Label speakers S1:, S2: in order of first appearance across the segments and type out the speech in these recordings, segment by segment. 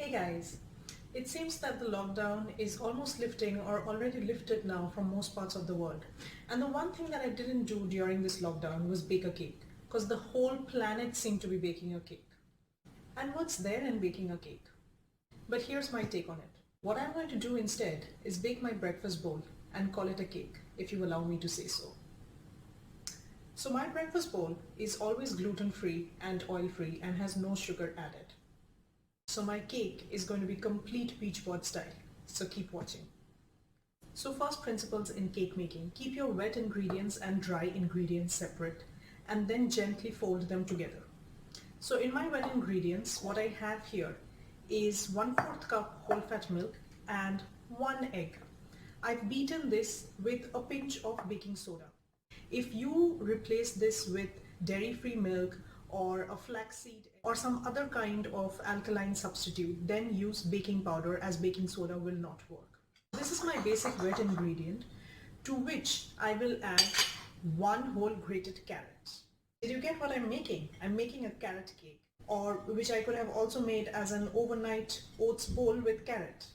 S1: Hey guys, it seems that the lockdown is almost lifting or already lifted now from most parts of the world. And the one thing that I didn't do during this lockdown was bake a cake because the whole planet seemed to be baking a cake. And what's there in baking a cake? But here's my take on it. What I'm going to do instead is bake my breakfast bowl and call it a cake, if you allow me to say so. So my breakfast bowl is always gluten-free and oil-free and has no sugar added. So my cake is going to be complete beach board style, so keep watching. So first principles in cake making: keep your wet ingredients and dry ingredients separate and then gently fold them together. So in my wet ingredients, what I have here is 1/4 cup whole fat milk and 1 egg. I've beaten this with a pinch of baking soda. If you replace this with dairy-free milk or a flaxseed or some other kind of alkaline substitute, then use baking powder, as baking soda will not work. This is my basic wet ingredient, to which I will add 1 whole grated carrot. Did you get what I'm making? I'm making a carrot cake, or which I could have also made as an overnight oats bowl with carrot.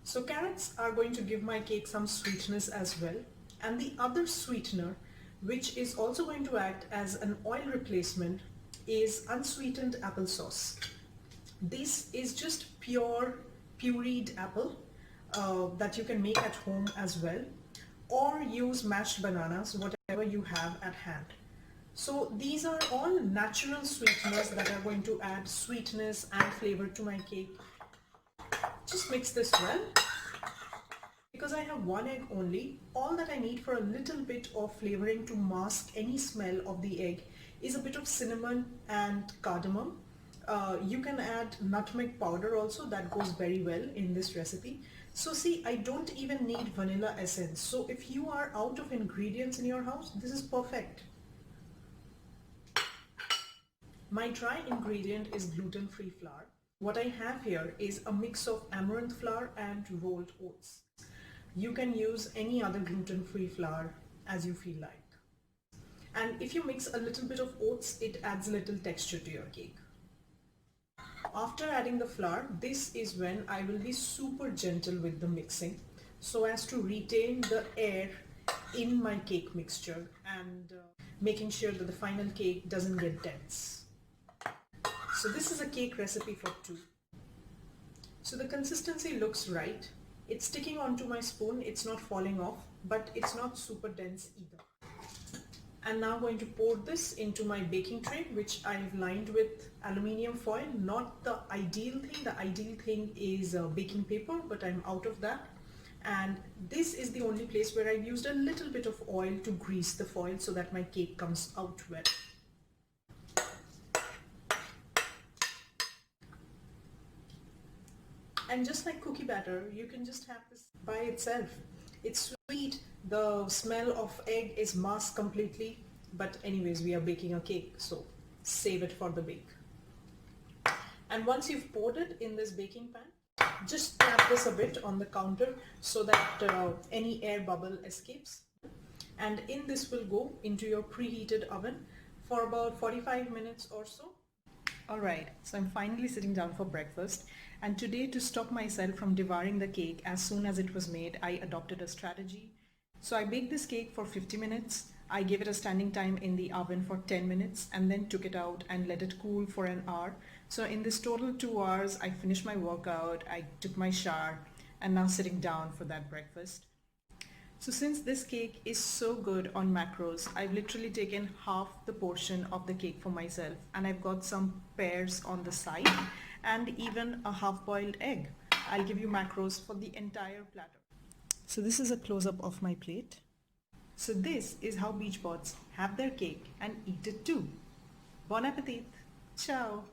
S1: So carrots are going to give my cake some sweetness as well. And the other sweetener, which is also going to act as an oil replacement, is unsweetened applesauce. This is just pure pureed apple that you can make at home as well, or use mashed bananas, whatever you have at hand. So these are all natural sweeteners that are going to add sweetness and flavor to my cake. Just mix this well. Because I have 1 egg only, all that I need for a little bit of flavoring to mask any smell of the egg is a bit of cinnamon and cardamom. You can add nutmeg powder also, that goes very well in this recipe. So see, I don't even need vanilla essence. So if you are out of ingredients in your house, this is perfect. My dry ingredient is gluten-free flour. What I have here is a mix of amaranth flour and rolled oats. You can use any other gluten-free flour as you feel like. And if you mix a little bit of oats, it adds a little texture to your cake. After adding the flour, this is when I will be super gentle with the mixing so as to retain the air in my cake mixture and making sure that the final cake doesn't get dense. So this is a cake recipe for 2. So the consistency looks right. It's sticking onto my spoon, it's not falling off, but it's not super dense either. I'm now going to pour this into my baking tray, which I've lined with aluminium foil. Not the ideal thing. The ideal thing is baking paper, but I'm out of that. And this is the only place where I've used a little bit of oil to grease the foil so that my cake comes out well. And just like cookie batter, you can just have this by itself. It's sweet, the smell of egg is masked completely, but anyways, we are baking a cake, so save it for the bake. And once you've poured it in this baking pan, just tap this a bit on the counter so that any air bubble escapes. And in this will go into your preheated oven for about 45 minutes or so. Alright, so I'm finally sitting down for breakfast, and today, to stop myself from devouring the cake as soon as it was made, I adopted a strategy. So I baked this cake for 50 minutes, I gave it a standing time in the oven for 10 minutes and then took it out and let it cool for an hour. So in this total 2 hours, I finished my workout, I took my shower, and now sitting down for that breakfast. So since this cake is so good on macros, I've literally taken half the portion of the cake for myself, and I've got some pears on the side and even a half-boiled egg. I'll give you macros for the entire platter. So this is a close-up of my plate. So this is how beach boards have their cake and eat it too. Bon appetit! Ciao!